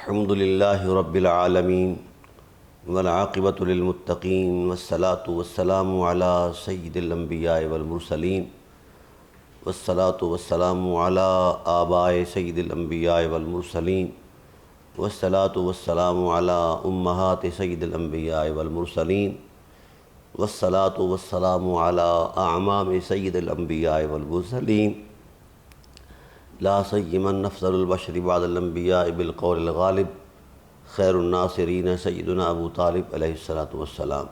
الحمد للہ رب العالمین والعاقبۃ للمتقین والصلاة والسلام علی سید الانبیاء والمرسلین والصلاة والسلام علی آباء سید الانبیاء والمرسلین والصلاة والسلام علی امہات سید الانبیاء والمرسلین والصلاة والسلام علی اعمام سید الانبیاء والمرسلین لا سیما افضل البشر بعد الانبیاء بالقول الغالب خیر الناصرین سیدنا ابو طالب علیہ الصلاۃ والسلام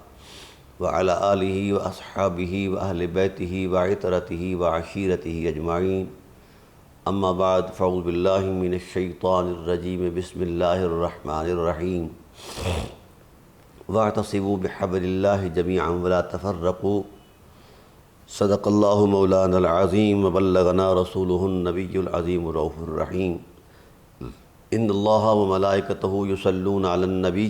وعلی آلہ واصحابہ واہل بیتہ وعطرتہ وعشیرتہ اجمعین اما بعد فاعوذ باللہ من الشیطان الرجیم بسم اللہ الرحمن الرحیم واعتصموا بحبل اللہ جمیعا ولا تفرقوا صدق اللہ مولانا العظیم وبلغنا رسولہ النبی العظیم الرؤوف الرحیم ان اللہ وملائکتہ یصلون علی النبی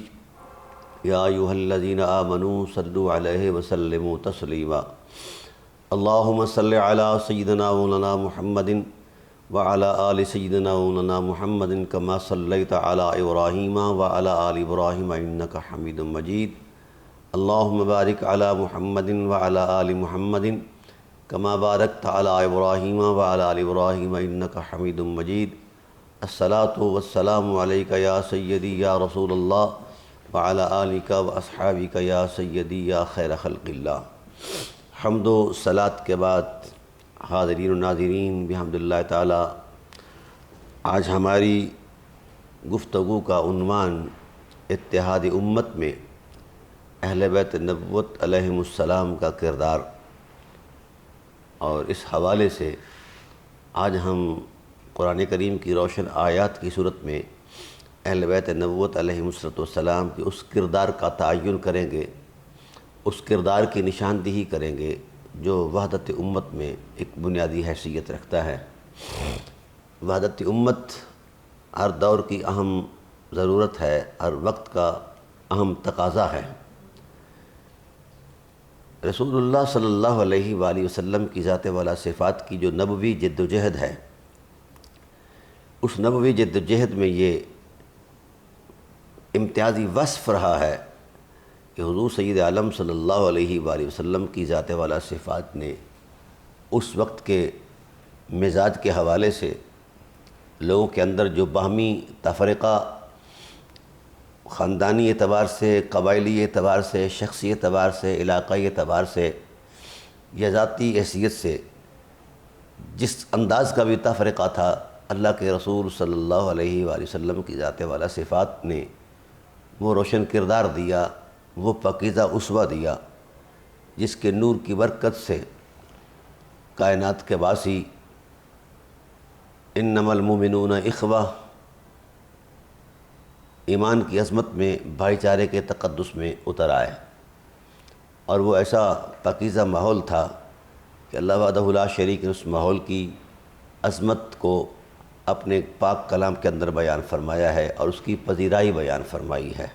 یا ایہا الذین آمنوا صلوا علیہ وسلموا تسلیما اللہم صل علی سیدنا مولانا محمد وعلی آل سیدنا مولانا محمد کما صلیت علی ابراہیم وعلی آل ابراہیم انک حمید مجید اللہم بارک علی محمد وعلی آل محمد کما بارکت علی ابراہیم وعلی آل ابراہیم انک حمید مجید الصلاۃ والسلام علیک یا سیدی یا رسول اللہ وعلی آلک واصحابک یا سیدی یا خیر خلق اللہ۔ حمد و صلاۃ کے بعد حاضرین و ناظرین بحمد اللہ تعالی، آج ہماری گفتگو کا عنوان اتحاد امت میں اہل بیت نبوت علیہم السلام کا کردار، اور اس حوالے سے آج ہم قرآن کریم کی روشن آیات کی صورت میں اہل بیت نبوت علیہم السلام کے اس کردار کا تعین کریں گے، اس کردار کی نشاندہی کریں گے جو وحدت امت میں ایک بنیادی حیثیت رکھتا ہے۔ وحدت امت ہر دور کی اہم ضرورت ہے، ہر وقت کا اہم تقاضا ہے۔ رسول اللہ صلی اللہ علیہ وآلہ وسلم کی ذات والا صفات کی جو نبوی جد و جہد ہے، اس نبوی جد و جہد میں یہ امتیازی وصف رہا ہے کہ حضور سید عالم صلی اللہ علیہ وآلہ وسلم کی ذات والا صفات نے اس وقت کے مزاج کے حوالے سے لوگوں کے اندر جو باہمی تفرقہ خاندانی اعتبار سے، قبائلی اعتبار سے، شخصی اعتبار سے، علاقائی اعتبار سے یا ذاتی حیثیت سے جس انداز کا بھی تفرقہ تھا، اللہ کے رسول صلی اللہ علیہ وآلہ وسلم کی ذات والا صفات نے وہ روشن کردار دیا، وہ پاکیزہ اسوہ دیا جس کے نور کی برکت سے کائنات کے باسی انما المؤمنون اخوہ، ایمان کی عظمت میں، بھائی چارے کے تقدس میں اتر آئے، اور وہ ایسا پاکیزہ ماحول تھا کہ اللہ وحدہ لا شریک نے اس ماحول کی عظمت کو اپنے پاک کلام کے اندر بیان فرمایا ہے اور اس کی پذیرائی بیان فرمائی ہے۔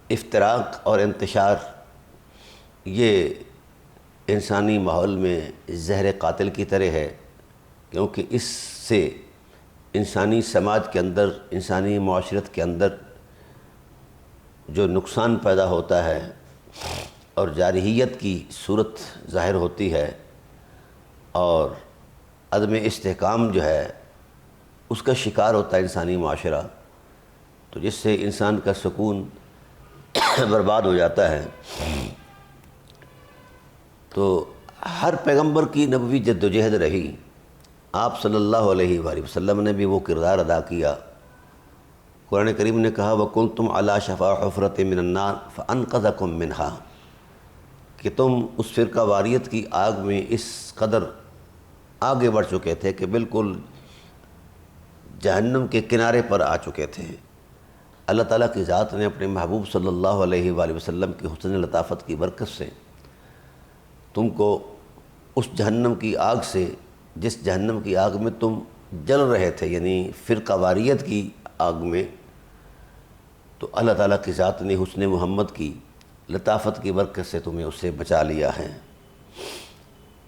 افتراق اور انتشار یہ انسانی ماحول میں زہر قاتل کی طرح ہے، کیونکہ اس سے انسانی سماج کے اندر، انسانی معاشرت کے اندر جو نقصان پیدا ہوتا ہے اور جارحیت کی صورت ظاہر ہوتی ہے اور عدم استحکام جو ہے اس کا شکار ہوتا ہے انسانی معاشرہ، تو جس سے انسان کا سکون برباد ہو جاتا ہے۔ تو ہر پیغمبر کی نبوی جد و جہد رہی، آپ صلی اللہ علیہ وآلہ وسلم نے بھی وہ کردار ادا کیا۔ قرآن کریم نے کہا وَكُنْتُمْ عَلَى شَفَا حُفْرَةٍ مِّنَ النَّارِ فَأَنْقَذَكُم مِّنْهَا، کہ تم اس فرقہ واریت کی آگ میں اس قدر آگے بڑھ چکے تھے کہ بالکل جہنم کے کنارے پر آ چکے تھے۔ اللہ تعالیٰ کی ذات نے اپنے محبوب صلی اللہ علیہ وآلہ وسلم کی حسن لطافت کی برکت سے تم کو اس جہنم کی آگ سے، جس جہنم کی آگ میں تم جل رہے تھے، یعنی فرقہ واریت کی آگ میں، تو اللہ تعالیٰ کی ذات نے حسن محمد کی لطافت کی برکت سے تمہیں اس سے بچا لیا ہے،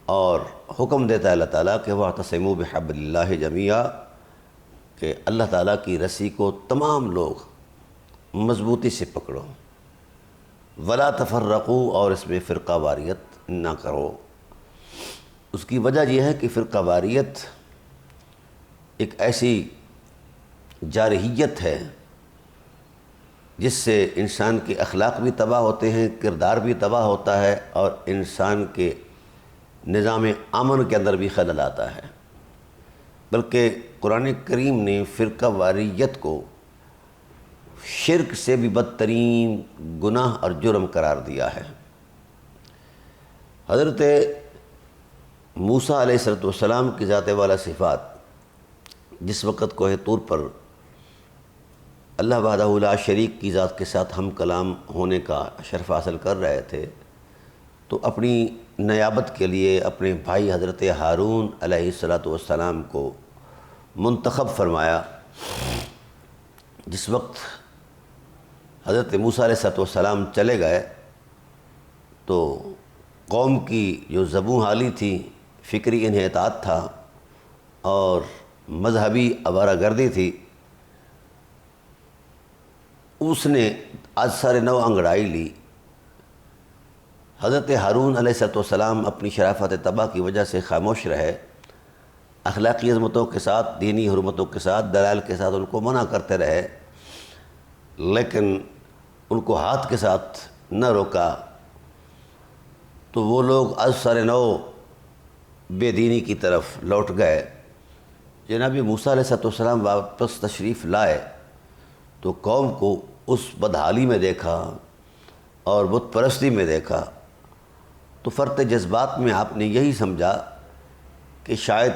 اور حکم دیتا ہے اللہ تعالیٰ کہ وَاعْتَصِمُوا بِحَبْلِ اللَّهِ جَمِيعًا، کہ اللہ تعالیٰ کی رسی کو تمام لوگ مضبوطی سے پکڑو، ولا تفرقو، اور اس میں فرقہ واریت نہ کرو۔ اس کی وجہ یہ ہے کہ فرقہ واریت ایک ایسی جارحیت ہے جس سے انسان کے اخلاق بھی تباہ ہوتے ہیں، کردار بھی تباہ ہوتا ہے، اور انسان کے نظام امن کے اندر بھی خلل آتا ہے۔ بلکہ قرآن کریم نے فرقہ واریت کو شرک سے بھی بدترین گناہ اور جرم قرار دیا ہے۔ حضرت موسیٰ علیہ السلام کی ذات والا صفات جس وقت کوہ طور پر اللہ وحدہ لا شریک کی ذات کے ساتھ ہم کلام ہونے کا شرف حاصل کر رہے تھے، تو اپنی نیابت کے لیے اپنے بھائی حضرت ہارون علیہ السلام کو منتخب فرمایا۔ جس وقت حضرت موسیٰ علیہ السلام چلے گئے تو قوم کی جو زبوں حالی تھی، فکری انحطاط تھا اور مذہبی آوارہ گردی تھی، اس نے آج سارے نو انگڑائی لی۔ حضرت ہارون علیہ السلام اپنی شرافت طبع کی وجہ سے خاموش رہے، اخلاقی عظمتوں کے ساتھ، دینی حرمتوں کے ساتھ، دلائل کے ساتھ ان کو منع کرتے رہے، لیکن ان کو ہاتھ کے ساتھ نہ روکا، تو وہ لوگ از سر نو بے دینی کی طرف لوٹ گئے۔ جناب موسیٰ علیہ السلام واپس تشریف لائے تو قوم کو اس بدحالی میں دیکھا اور بت پرستی میں دیکھا، تو فرط جذبات میں آپ نے یہی سمجھا کہ شاید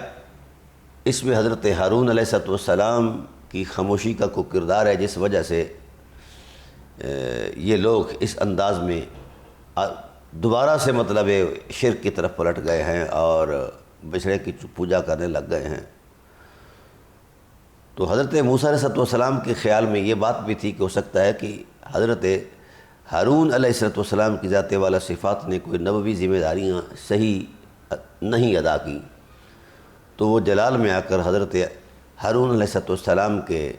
اس میں حضرت ہارون علیہ السلام کی خاموشی کا کوئی کردار ہے، جس وجہ سے یہ لوگ اس انداز میں دوبارہ سے مطلب شرک کی طرف پلٹ گئے ہیں اور بچڑے کی پوجا کرنے لگ گئے ہیں۔ تو حضرت موسیٰ علیہ السلام کے خیال میں یہ بات بھی تھی کہ ہو سکتا ہے کہ حضرت ہارون علیہ السلام کی ذات والا صفات نے کوئی نبوی ذمہ داریاں صحیح نہیں ادا کی، تو وہ جلال میں آ کر حضرت ہارون علیہ السلام کے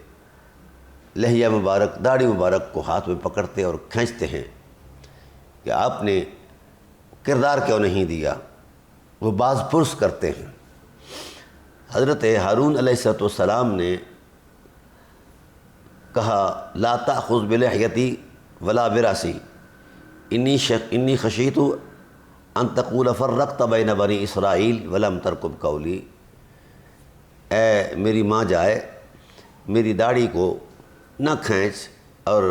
لحیہ مبارک، داڑھی مبارک کو ہاتھ میں پکڑتے اور کھینچتے ہیں کہ آپ نے کردار کیوں نہیں دیا، وہ باز پرس کرتے ہیں۔ حضرت ہارون علیہ السلام نے کہا لا تأخذ بلحیتی ولا براسی انی خشیت ان تقول فرقت بین بنی اسرائیل ولم ترقب قولی، اے میری ماں جائے، میری داڑھی کو نہ کھینچ اور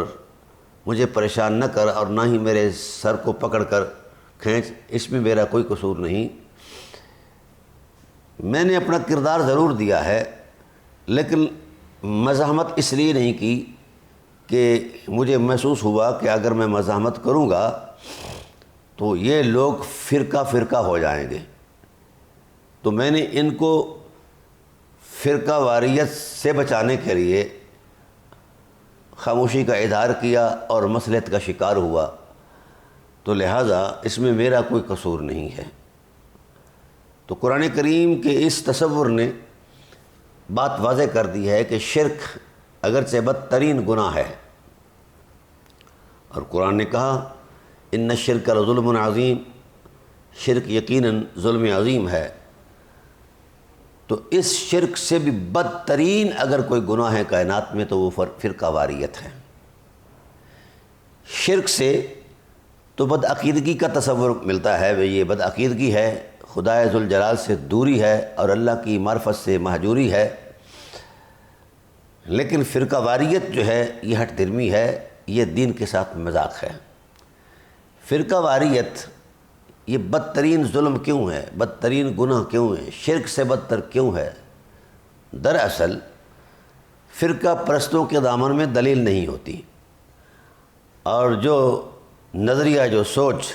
مجھے پریشان نہ کر، اور نہ ہی میرے سر کو پکڑ کر کھینچ، اس میں میرا کوئی قصور نہیں۔ میں نے اپنا کردار ضرور دیا ہے، لیکن مزاحمت اس لیے نہیں کی کہ مجھے محسوس ہوا کہ اگر میں مزاحمت کروں گا تو یہ لوگ فرقہ فرقہ ہو جائیں گے، تو میں نے ان کو فرقہ واریت سے بچانے کے لیے خاموشی کا اظہار کیا اور مصلحت کا شکار ہوا، تو لہٰذا اس میں میرا کوئی قصور نہیں ہے۔ تو قرآن کریم کے اس تصور نے بات واضح کر دی ہے کہ شرک اگرچہ بدترین گناہ ہے، اور قرآن نے کہا ان الشرک لظلم عظیم، شرک یقیناً ظلم عظیم ہے۔ تو اس شرک سے بھی بدترین اگر کوئی گناہ ہے کائنات میں تو وہ فرقہ واریت ہے۔ شرک سے تو بدعقیدگی کا تصور ملتا ہے، یہ بدعقیدگی ہے، خدائے ذوالجلال سے دوری ہے اور اللہ کی معرفت سے مہجوری ہے۔ لیکن فرقہ واریت جو ہے یہ ہٹ درمی ہے، یہ دین کے ساتھ مذاق ہے۔ فرقہ واریت یہ بدترین ظلم کیوں ہے، بدترین گناہ کیوں ہے، شرک سے بدتر کیوں ہے؟ دراصل فرقہ پرستوں کے دامن میں دلیل نہیں ہوتی، اور جو نظریہ، جو سوچ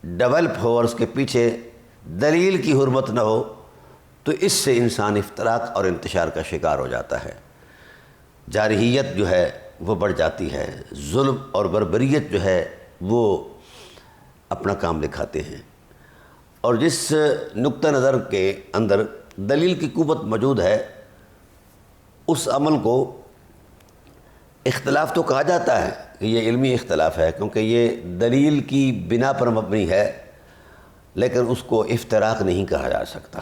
ڈیولپ ہو اور اس کے پیچھے دلیل کی حرمت نہ ہو، تو اس سے انسان افتراق اور انتشار کا شکار ہو جاتا ہے، جارحیت جو ہے وہ بڑھ جاتی ہے، ظلم اور بربریت جو ہے وہ اپنا کام دکھاتے ہیں۔ اور جس نقطہ نظر کے اندر دلیل کی قوت موجود ہے، اس عمل کو اختلاف تو کہا جاتا ہے کہ یہ علمی اختلاف ہے، کیونکہ یہ دلیل کی بنا پر مبنی ہے، لیکن اس کو افتراق نہیں کہا جا سکتا۔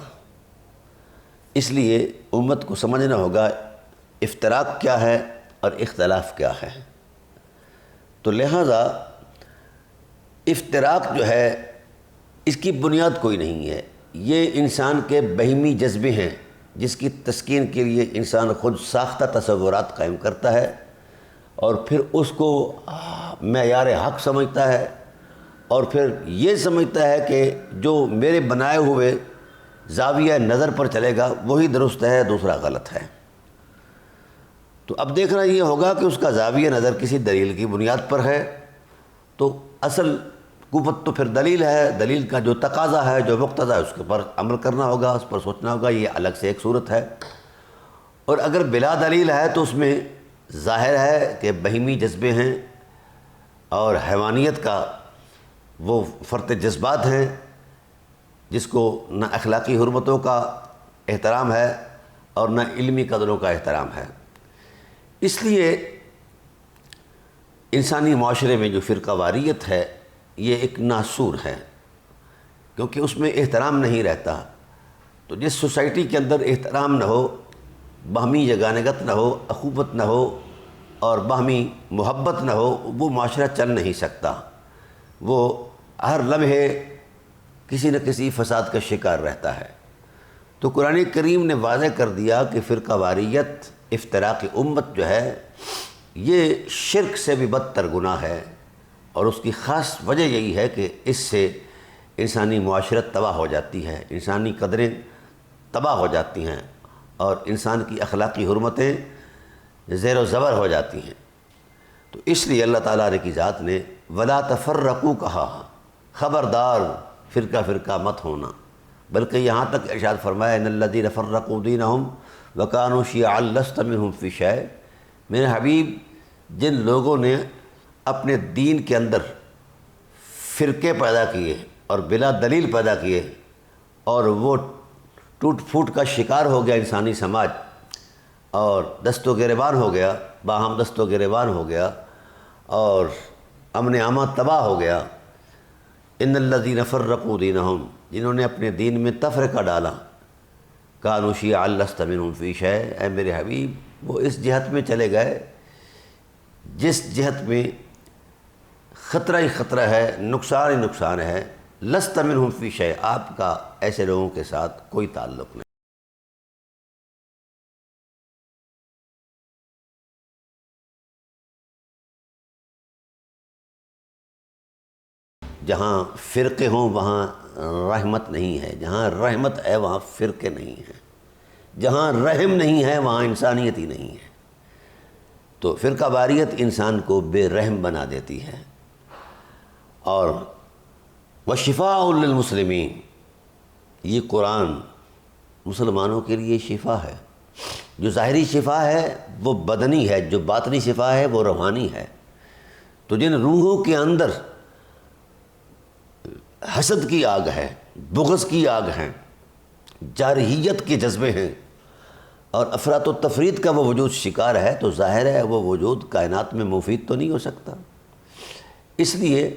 اس لیے امت کو سمجھنا ہوگا افتراق کیا ہے اور اختلاف کیا ہے۔ تو لہذا افتراق جو ہے اس کی بنیاد کوئی نہیں ہے، یہ انسان کے بہیمی جذبے ہیں جس کی تسکین کے لیے انسان خود ساختہ تصورات قائم کرتا ہے اور پھر اس کو معیار حق سمجھتا ہے، اور پھر یہ سمجھتا ہے کہ جو میرے بنائے ہوئے زاویہ نظر پر چلے گا وہی درست ہے، دوسرا غلط ہے۔ تو اب دیکھنا یہ ہوگا کہ اس کا زاویہ نظر کسی دلیل کی بنیاد پر ہے، تو اصل قوت تو پھر دلیل ہے، دلیل کا جو تقاضا ہے، جو مقتضا ہے، اس کے پر عمل کرنا ہوگا، اس پر سوچنا ہوگا، یہ الگ سے ایک صورت ہے۔ اور اگر بلا دلیل ہے تو اس میں ظاہر ہے کہ بہیمی جذبے ہیں اور حیوانیت کا وہ فرط جذبات ہیں جس کو نہ اخلاقی حرمتوں کا احترام ہے اور نہ علمی قدروں کا احترام ہے۔ اس لیے انسانی معاشرے میں جو فرقہ واریت ہے یہ ایک ناسور ہے، کیونکہ اس میں احترام نہیں رہتا۔ تو جس سوسائٹی کے اندر احترام نہ ہو، باہمی یگانگت نہ ہو، اخوت نہ ہو اور باہمی محبت نہ ہو، وہ معاشرہ چل نہیں سکتا، وہ ہر لمحے کسی نہ کسی فساد کا شکار رہتا ہے۔ تو قرآن کریم نے واضح کر دیا کہ فرقہ واریت، افتراق امت جو ہے یہ شرک سے بھی بدتر گناہ ہے، اور اس کی خاص وجہ یہی ہے کہ اس سے انسانی معاشرت تباہ ہو جاتی ہے، انسانی قدریں تباہ ہو جاتی ہیں اور انسان کی اخلاقی حرمتیں زیر و زبر ہو جاتی ہیں۔ تو اس لیے اللہ تعالیٰ کی ذات نے وَلَا تَفَرَّقُوا کہا، خبردار فرقہ فرقہ مت ہونا، بلکہ یہاں تک ارشاد فرمایا ان الذین فرقوا دینہم وکانوا شیعا لست منہم فی شیء، میرے حبیب جن لوگوں نے اپنے دین کے اندر فرقے پیدا کیے اور بلا دلیل پیدا کیے اور وہ ٹوٹ پھوٹ کا شکار ہو گیا انسانی سماج اور دست و گریبان ہو گیا، باہم دست و گریبان ہو گیا اور امن امان تباہ ہو گیا۔ ان الذین فرقوا دینہم، جنہوں نے اپنے دین میں تفرقہ ڈالا، کانوا شیعا لست منہم فی شیء، اے میرے حبیب وہ اس جہت میں چلے گئے جس جہت میں خطرہ ہی خطرہ ہے، نقصان ہی نقصان ہے، لست منہم فی شیء، آپ کا ایسے لوگوں کے ساتھ کوئی تعلق نہیں۔ جہاں فرقے ہوں وہاں رحمت نہیں ہے، جہاں رحمت ہے وہاں فرقے نہیں ہیں، جہاں رحم نہیں ہے وہاں انسانیت ہی نہیں ہے۔ تو فرقہ واریت انسان کو بے رحم بنا دیتی ہے۔ اور وَشِفَاءٌ لِّلْمُسْلِمِينَ، یہ قرآن مسلمانوں کے لیے شفا ہے۔ جو ظاہری شفا ہے وہ بدنی ہے، جو باطنی شفا ہے وہ روحانی ہے۔ تو جن روحوں کے اندر حسد کی آگ ہے، بغض کی آگ ہے، جارحیت کے جذبے ہیں اور افراط و تفرید کا وہ وجود شکار ہے، تو ظاہر ہے وہ وجود کائنات میں مفید تو نہیں ہو سکتا۔ اس لیے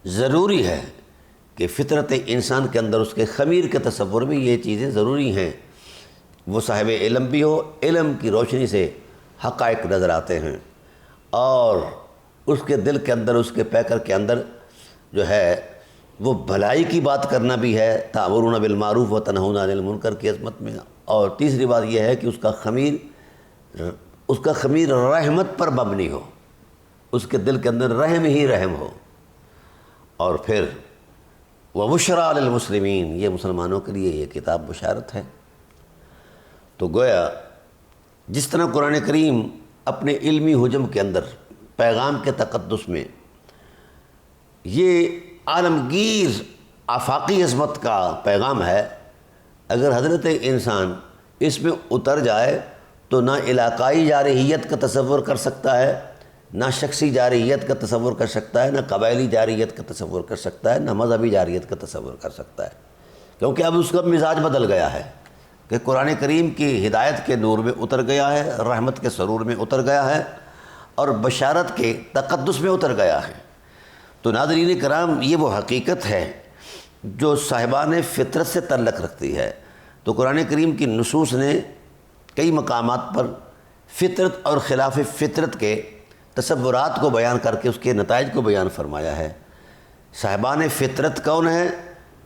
ضروری ہے کہ فطرت انسان کے اندر، اس کے خمیر کے تصور میں یہ چیزیں ضروری ہیں۔ وہ صاحب علم بھی ہو، علم کی روشنی سے حقائق نظر آتے ہیں، اور اس کے دل کے اندر، اس کے پیکر کے اندر جو ہے وہ بھلائی کی بات کرنا بھی ہے، تأمرون بالمعروف و تنہون عن المنکر کی عظمت میں۔ اور تیسری بات یہ ہے کہ اس کا خمیر رحمت پر مبنی ہو، اس کے دل کے اندر رحم ہی رحم ہو۔ اور پھر وَبُشْرَىٰ لِلْمُسْلِمِينَ، یہ مسلمانوں کے لیے یہ کتاب بشارت ہے۔ تو گویا جس طرح قرآن کریم اپنے علمی حجم کے اندر پیغام کے تقدس میں یہ عالمگیر آفاقی عظمت کا پیغام ہے، اگر حضرت انسان اس میں اتر جائے تو نہ علاقائی جارحیت کا تصور کر سکتا ہے، نہ شخصی جارحیت کا تصور کر سکتا ہے، نہ قبائلی جارحیت کا تصور کر سکتا ہے، نہ مذہبی جارحیت کا تصور کر سکتا ہے، کیونکہ اب اس کا مزاج بدل گیا ہے۔ کہ قرآن کریم کی ہدایت کے نور میں اتر گیا ہے، رحمت کے سرور میں اتر گیا ہے، اور بشارت کے تقدس میں اتر گیا ہے۔ تو ناظرین کرام، یہ وہ حقیقت ہے جو صاحبان فطرت سے تعلق رکھتی ہے۔ تو قرآن کریم کی نصوص نے کئی مقامات پر فطرت اور خلاف فطرت کے تصورات کو بیان کر کے اس کے نتائج کو بیان فرمایا ہے۔ صاحبان فطرت کون ہیں؟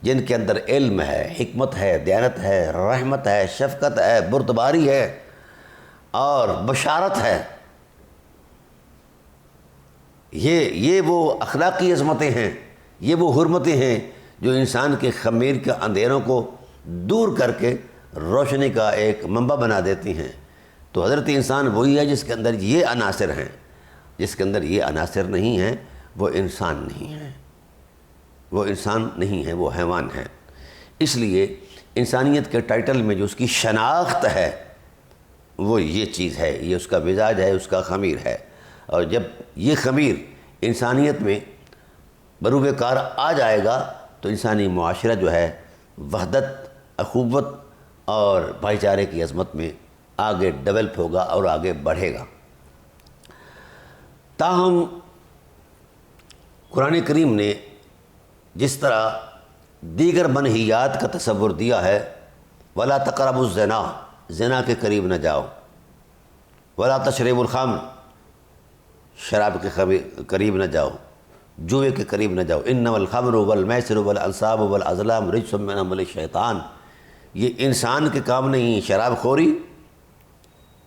جن کے اندر علم ہے، حکمت ہے، دیانت ہے، رحمت ہے، شفقت ہے، بردباری ہے اور بشارت ہے۔ یہ وہ اخلاقی عظمتیں ہیں، یہ وہ حرمتیں ہیں جو انسان کے خمیر کے اندھیروں کو دور کر کے روشنی کا ایک منبع بنا دیتی ہیں۔ تو حضرت انسان وہی ہے جس کے اندر یہ عناصر ہیں۔ جس کے اندر یہ عناصر نہیں ہیں وہ انسان نہیں ہے، وہ انسان نہیں ہے، وہ حیوان ہے۔ اس لیے انسانیت کے ٹائٹل میں جو اس کی شناخت ہے وہ یہ چیز ہے، یہ اس کا مزاج ہے، اس کا خمیر ہے۔ اور جب یہ خمیر انسانیت میں بروئے کار آ جائے گا تو انسانی معاشرہ جو ہے وحدت، اخوت اور بھائی چارے کی عظمت میں آگے ڈیولپ ہوگا اور آگے بڑھے گا۔ تاہم قرآن کریم نے جس طرح دیگر منہیات کا تصور دیا ہے، وَلَا تَقْرَبُوا الزِّنَا، زنا کے قریب نہ جاؤ، وَلَا تَشْرَبُوا الْخَمْرَ، شراب کے قریب نہ جاؤ، جوئے کے قریب نہ جاؤ، اِنَّمَا الْخَمْرُ وَالْمَيْسِرُ وَالْأَنْصَابُ وَالْأَزْلَامُ رِجْسٌ مِّنْ عَمَلِ الشَّيْطَانِ، یہ انسان کے کام نہیں۔ شراب خوری،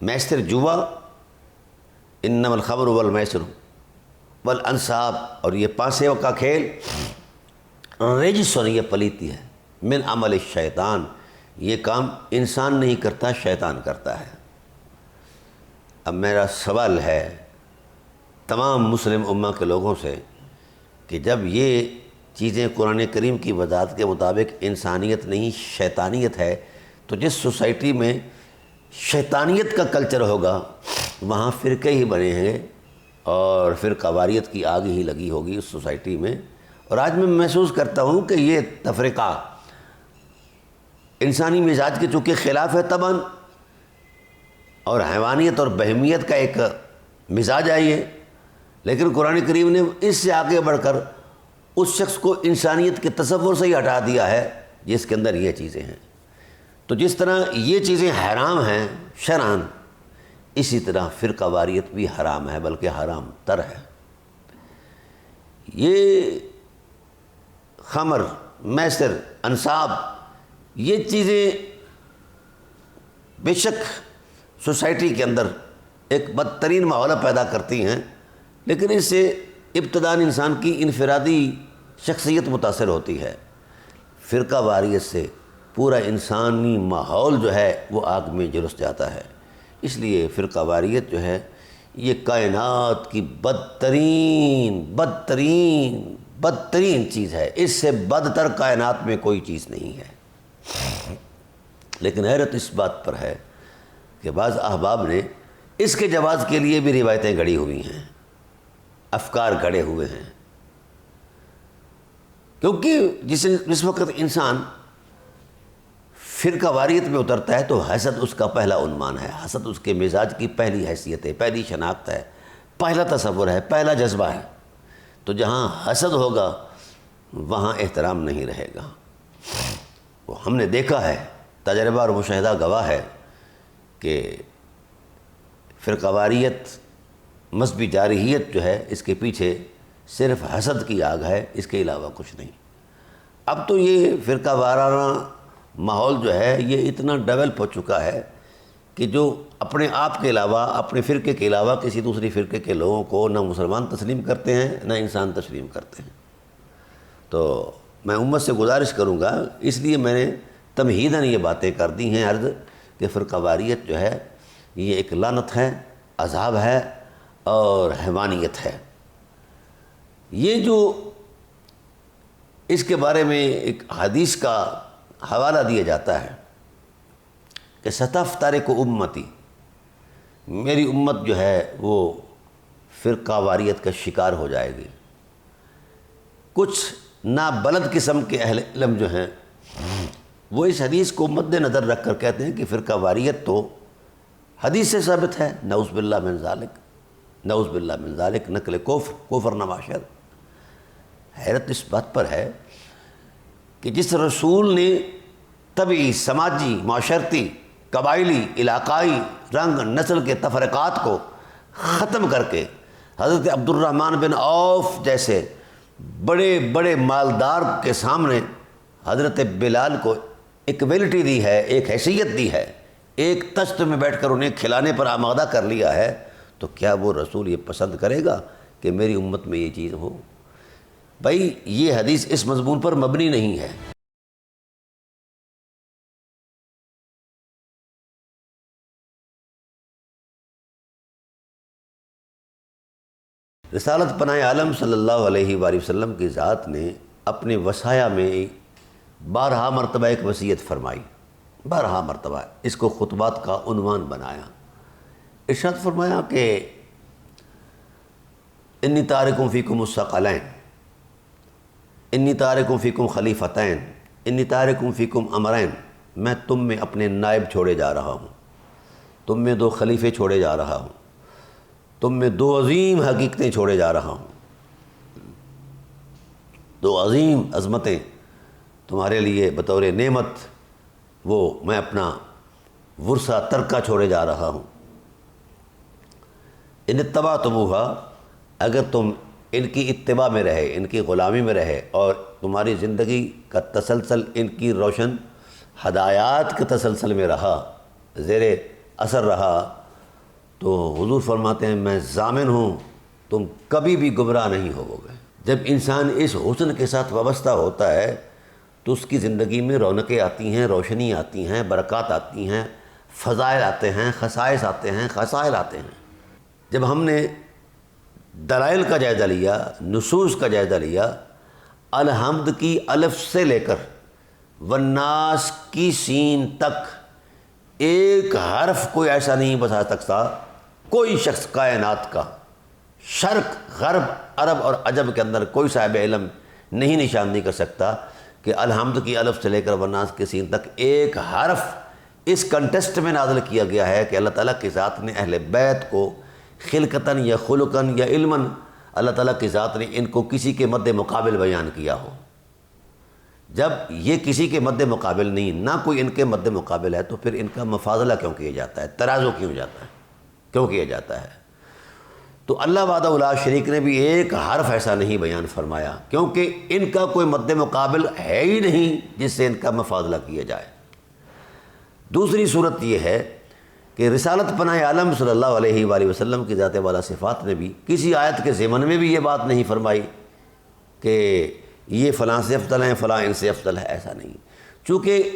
میسر جوا، اِنَّمَا الْخَمْرُ وَالْمَيْسِرُ وَالْأَنْصَابُ، اور یہ پانسے کا کھیل، رجسن، یہ پلیتی ہے، من عمل الشیطان، یہ کام انسان نہیں کرتا، شیطان کرتا ہے۔ اب میرا سوال ہے تمام مسلم امہ کے لوگوں سے کہ جب یہ چیزیں قرآن کریم کی وضاحت کے مطابق انسانیت نہیں شیطانیت ہے، تو جس سوسائٹی میں شیطانیت کا کلچر ہوگا وہاں فرقے ہی بنے ہیں اور فرقہ واریت کی آگ ہی لگی ہوگی اس سوسائٹی میں۔ اور آج میں محسوس کرتا ہوں کہ یہ تفرقہ انسانی مزاج کے چونکہ خلاف ہے طبعاً، اور حیوانیت اور بہیمیت کا ایک مزاج ہے یہ، لیکن قرآن کریم نے اس سے آگے بڑھ کر اس شخص کو انسانیت کے تصور سے ہی ہٹا دیا ہے جس کے اندر یہ چیزیں ہیں۔ تو جس طرح یہ چیزیں حرام ہیں شرعاً، اسی طرح فرقہ واریت بھی حرام ہے، بلکہ حرام تر ہے۔ یہ خمر، میسر، انصاب، یہ چیزیں بے شک سوسائٹی کے اندر ایک بدترین ماحول پیدا کرتی ہیں، لیکن اس سے ابتداً انسان کی انفرادی شخصیت متاثر ہوتی ہے۔ فرقہ واریت سے پورا انسانی ماحول جو ہے وہ آگ میں جلس جاتا ہے۔ اس لیے فرقہ واریت جو ہے یہ کائنات کی بدترین چیز ہے، اس سے بدتر کائنات میں کوئی چیز نہیں ہے۔ لیکن حیرت اس بات پر ہے کہ بعض احباب نے اس کے جواز کے لیے بھی روایتیں گڑھی ہوئی ہیں، افکار گڑھے ہوئے ہیں، کیونکہ جس وقت انسان فرقہ واریت میں اترتا ہے تو حسد اس کا پہلا عنوان ہے، حسد اس کے مزاج کی پہلی حیثیت ہے، پہلی شناخت ہے، پہلا تصور ہے، پہلا جذبہ ہے۔ تو جہاں حسد ہوگا وہاں احترام نہیں رہے گا۔ وہ ہم نے دیکھا ہے، تجربہ اور مشاہدہ گواہ ہے کہ فرقہ واریت، مذہبی جارحیت جو ہے اس کے پیچھے صرف حسد کی آگ ہے، اس کے علاوہ کچھ نہیں۔ اب تو یہ فرقہ وارانہ ماحول جو ہے یہ اتنا ڈیولپ ہو چکا ہے کہ جو اپنے آپ کے علاوہ، اپنے فرقے کے علاوہ کسی دوسری فرقے کے لوگوں کو نہ مسلمان تسلیم کرتے ہیں نہ انسان تسلیم کرتے ہیں۔ تو میں امت سے گزارش کروں گا، اس لیے میں نے تمہیداً یہ باتیں کر دی ہیں عرض کہ فرقہ واریت جو ہے یہ ایک لعنت ہے، عذاب ہے اور حیوانیت ہے۔ یہ جو اس کے بارے میں ایک حدیث کا حوالہ دیا جاتا ہے کہ ستفترق امتی، میری امت جو ہے وہ فرقہ واریت کا شکار ہو جائے گی۔ کچھ نابلد قسم کے اہل علم جو ہیں وہ اس حدیث کو مد نظر رکھ کر کہتے ہیں کہ فرقہ واریت تو حدیث سے ثابت ہے، نعوذ باللہ من ذالک، نعوذ باللہ من ذالک، نقل کفر نماشر۔ حیرت اس بات پر ہے کہ جس رسول نے طبعی، سماجی، معاشرتی، قبائلی، علاقائی، رنگ نسل کے تفرقات کو ختم کر کے حضرت عبد الرحمن بن عوف جیسے بڑے بڑے مالدار کے سامنے حضرت بلال کو ایکویلٹی دی ہے، ایک حیثیت دی ہے، ایک تشت میں بیٹھ کر انہیں کھلانے پر آمادہ کر لیا ہے، تو کیا وہ رسول یہ پسند کرے گا کہ میری امت میں یہ چیز ہو؟ بھائی یہ حدیث اس مضمون پر مبنی نہیں ہے۔ رسالت پناہ عالم صلی اللہ علیہ وآلہ وسلم کی ذات نے اپنے وصایا میں بارہا مرتبہ ایک وصیت فرمائی، بارہا مرتبہ اس کو خطبات کا عنوان بنایا۔ ارشاد فرمایا کہ انی تارکم فیکم الثقلین، انی تارکم فیکم خلیفتین، انی تارکم فیکم امرین، میں تم میں اپنے نائب چھوڑے جا رہا ہوں، تم میں 2 خلیفے چھوڑے جا رہا ہوں، تم میں 2 عظیم حقیقتیں چھوڑے جا رہا ہوں، 2 عظیم عظمتیں تمہارے لیے بطور نعمت وہ میں اپنا ورثہ ترکہ چھوڑے جا رہا ہوں۔ ان اتبعتموہا، اگر تم ان کی اتباع میں رہے، ان کی غلامی میں رہے اور تمہاری زندگی کا تسلسل ان کی روشن ہدایات کے تسلسل میں رہا، زیر اثر رہا، تو حضور فرماتے ہیں میں ضامن ہوں تم کبھی بھی گمراہ نہیں ہوو گے۔ جب انسان اس حسن کے ساتھ وابستہ ہوتا ہے تو اس کی زندگی میں رونقیں آتی ہیں، روشنی آتی ہیں، برکات آتی ہیں، فضائل آتے ہیں، خصائص آتے ہیں، خصائل آتے ہیں۔ جب ہم نے دلائل کا جائزہ لیا، نصوص کا جائزہ لیا، الحمد کی الف سے لے کر والناس کی سین تک ایک حرف کوئی ایسا نہیں بتا سکتا، کوئی شخص کائنات کا، شرق، غرب، عرب اور عجم کے اندر کوئی صاحب علم نہیں نشاندہی کر سکتا کہ الحمد کی الف سے لے کر والناس کی سین تک ایک حرف اس کنٹیسٹ میں نازل کیا گیا ہے کہ اللہ تعالیٰ کی ذات نے اہل بیت کو خلقتاً یا خلقاً یا علماً اللہ تعالیٰ کی ذات نے ان کو کسی کے مد مقابل بیان کیا ہو۔ جب یہ کسی کے مد مقابل نہیں، نہ کوئی ان کے مد مقابل ہے، تو پھر ان کا مفاضلہ کیوں کیا جاتا ہے، ترازو کیوں جاتا ہے، کیوں کیا جاتا ہے؟ تو اللہ وحدہ لا شریک نے بھی ایک حرف ایسا نہیں بیان فرمایا، کیونکہ ان کا کوئی مد مقابل ہے ہی نہیں جس سے ان کا مفاضلہ کیا جائے۔ دوسری صورت یہ ہے کہ رسالت پناہ عالم صلی اللہ علیہ وآلہ وسلم کی ذات والا صفات نے بھی کسی آیت کے ضمن میں بھی یہ بات نہیں فرمائی کہ یہ فلاں سے افضل ہیں، فلاں ان سے افضل ہے، ایسا نہیں۔ چونکہ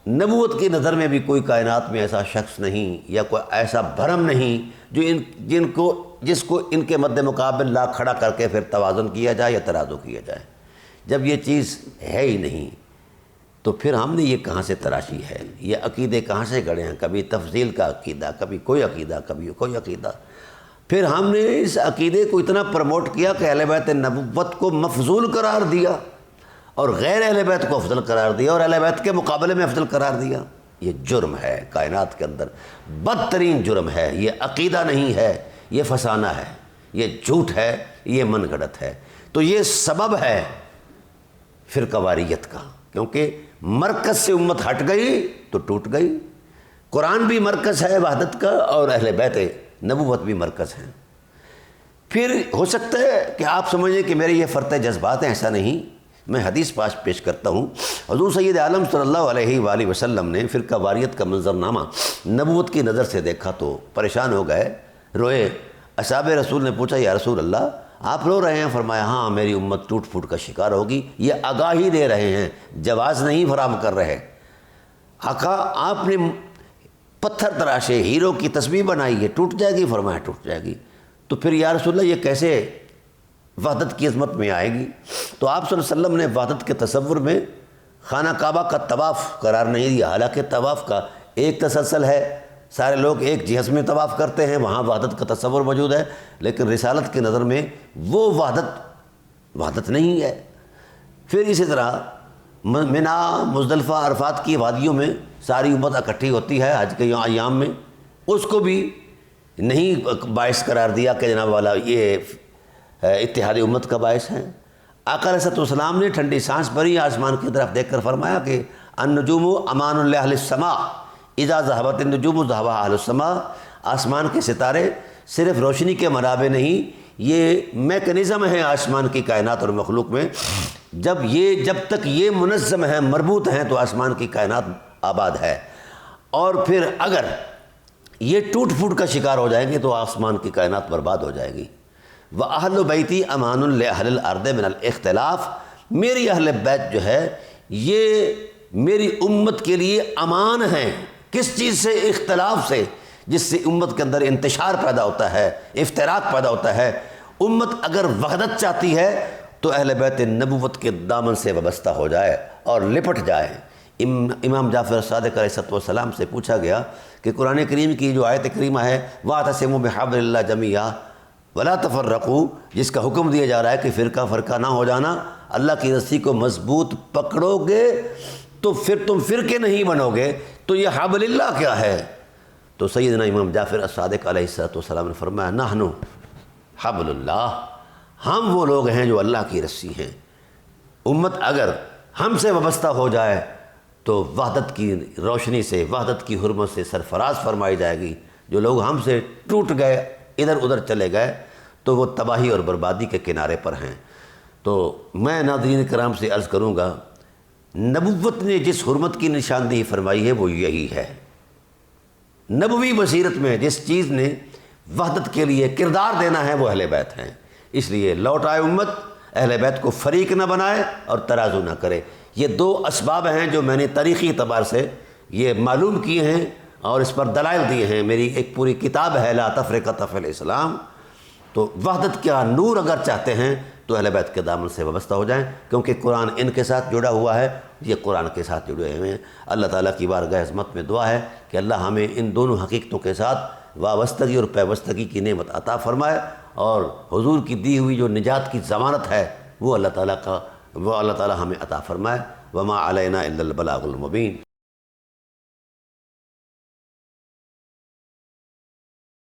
نبوت کی نظر میں بھی کوئی کائنات میں ایسا شخص نہیں یا کوئی ایسا بھرم نہیں جو جس کو ان کے مد مقابل لا کھڑا کر کے پھر توازن کیا جائے یا ترازو کیا جائے۔ جب یہ چیز ہے ہی نہیں تو پھر ہم نے یہ کہاں سے تراشی ہے، یہ عقیدے کہاں سے گڑے ہیں، کبھی تفضیل کا عقیدہ، کبھی کوئی عقیدہ، کبھی کوئی عقیدہ۔ پھر ہم نے اس عقیدے کو اتنا پروموٹ کیا کہ اہل بیت نبوت کو مفضول قرار دیا اور غیر اہل بیت کو افضل قرار دیا اور اہل بیت کے مقابلے میں افضل قرار دیا۔ یہ جرم ہے، کائنات کے اندر بدترین جرم ہے۔ یہ عقیدہ نہیں ہے، یہ فسانہ ہے، یہ جھوٹ ہے، یہ من گھڑت ہے۔ تو یہ سبب ہے فرقہ واریت کا، کیونکہ مرکز سے امت ہٹ گئی تو ٹوٹ گئی۔ قرآن بھی مرکز ہے وحدت کا اور اہل بیت نبوت بھی مرکز ہیں۔ پھر ہو سکتا ہے کہ آپ سمجھیں کہ میرے یہ فرط جذبات ہیں، ایسا نہیں۔ میں حدیث پاش پیش کرتا ہوں۔ حضور سید عالم صلی اللہ علیہ وآلہ وسلم نے فرقہ واریت کا منظرنامہ نبوت کی نظر سے دیکھا تو پریشان ہو گئے، روئے۔ اصحاب رسول نے پوچھا یا رسول اللہ آپ رو رہے ہیں؟ فرمایا ہاں میری امت ٹوٹ پھوٹ کا شکار ہوگی۔ یہ آگاہی دے رہے ہیں، جواز نہیں فراہم کر رہے۔ آقا آپ نے پتھر تراشے، ہیرو کی تسبیح بنائی ہے، ٹوٹ جائے گی؟ فرمایا ٹوٹ جائے گی۔ تو پھر یا رسول اللہ یہ کیسے وحدت کی عظمت میں آئے گی؟ تو آپ صلی اللہ علیہ وسلم نے وحدت کے تصور میں خانہ کعبہ کا طواف قرار نہیں دیا، حالانکہ طواف کا ایک تسلسل ہے، سارے لوگ ایک جہت میں طواف کرتے ہیں، وہاں وحدت کا تصور موجود ہے، لیکن رسالت کی نظر میں وہ وحدت نہیں ہے۔ پھر اسی طرح منا، مزدلفہ، عرفات کی وادیوں میں ساری امت اکٹھی ہوتی ہے حج کے ایام میں، اس کو بھی نہیں باعث قرار دیا کہ جناب والا یہ اتحاد امت کا باعث ہے۔ آقا علیہ السلام نے ٹھنڈی سانس بھری، آسمان کی طرف دیکھ کر فرمایا کہ النجوم امان لاہل السماء اذا ذهبت النجوم ذهب اہل السماء، آسمان کے ستارے صرف روشنی کے منابع نہیں، یہ میکانزم ہے آسمان کی کائنات اور مخلوق میں، جب تک یہ منظم ہیں، مربوط ہیں، تو آسمان کی کائنات آباد ہے، اور پھر اگر یہ ٹوٹ پھوٹ کا شکار ہو جائیں گے تو آسمان کی کائنات برباد ہو جائے گی۔ وَأَهْلُ بَيْتِي أَمَانٌ لِأَهْلِ الْأَرْضِ مِنَ الْإِخْتِلَافِ، میری اہل بیت جو ہے یہ میری امت کے لیے امان ہیں، کس چیز سے؟ اختلاف سے، جس سے امت کے اندر انتشار پیدا ہوتا ہے، افتراق پیدا ہوتا ہے۔ امت اگر وحدت چاہتی ہے تو اہل بیت نبوت کے دامن سے وابستہ ہو جائے اور لپٹ جائے۔ امام جعفر صادق علیہ السلام سے پوچھا گیا کہ قرآن کریم کی جو آیت کریمہ ہے وَاعْتَصِمُوا بِحَبْلِ اللَّهِ جَمِيعًا وَلَا تَفَرَّقُوا، جس کا حکم دیا جا رہا ہے کہ فرقہ نہ ہو جانا، اللہ کی رسی کو مضبوط پکڑو گے تو پھر تم فرقے نہیں بنو گے، تو یہ حبل اللہ کیا ہے؟ تو سیدنا امام جعفر صادق علیہ السلام نے فرمایا نحن حبل اللہ، ہم وہ لوگ ہیں جو اللہ کی رسی ہیں۔ امت اگر ہم سے وابستہ ہو جائے تو وحدت کی روشنی سے، وحدت کی حرمت سے سرفراز فرمائی جائے گی۔ جو لوگ ہم سے ٹوٹ گئے، ادھر ادھر چلے گئے، تو وہ تباہی اور بربادی کے کنارے پر ہیں۔ تو میں ناظرین کرام سے عرض کروں گا، نبوت نے جس حرمت کی نشاندہی فرمائی ہے وہ یہی ہے۔ نبوی بصیرت میں جس چیز نے وحدت کے لیے کردار دینا ہے وہ اہل بیت ہیں۔ اس لیے لوٹ آئے امت، اہل بیت کو فریق نہ بنائے اور ترازو نہ کرے۔ یہ دو اسباب ہیں جو میں نے تاریخی اعتبار سے یہ معلوم کیے ہیں اور اس پر دلائل دیے ہیں۔ میری ایک پوری کتاب ہے لا تفرقۃ فی الاسلام۔ تو وحدت کا نور اگر چاہتے ہیں تو اہل بیت کے دامن سے وابستہ ہو جائیں، کیونکہ قرآن ان کے ساتھ جڑا ہوا ہے، یہ قرآن کے ساتھ جڑے ہوئے ہیں۔ اللہ تعالیٰ کی بارگاہ عظمت میں دعا ہے کہ اللہ ہمیں ان دونوں حقیقتوں کے ساتھ وابستگی اور پیوستگی کی نعمت عطا فرمائے، اور حضور کی دی ہوئی جو نجات کی ضمانت ہے وہ اللہ تعالیٰ ہمیں عطا فرمائے۔ وما علینا الا البلاغ المبین۔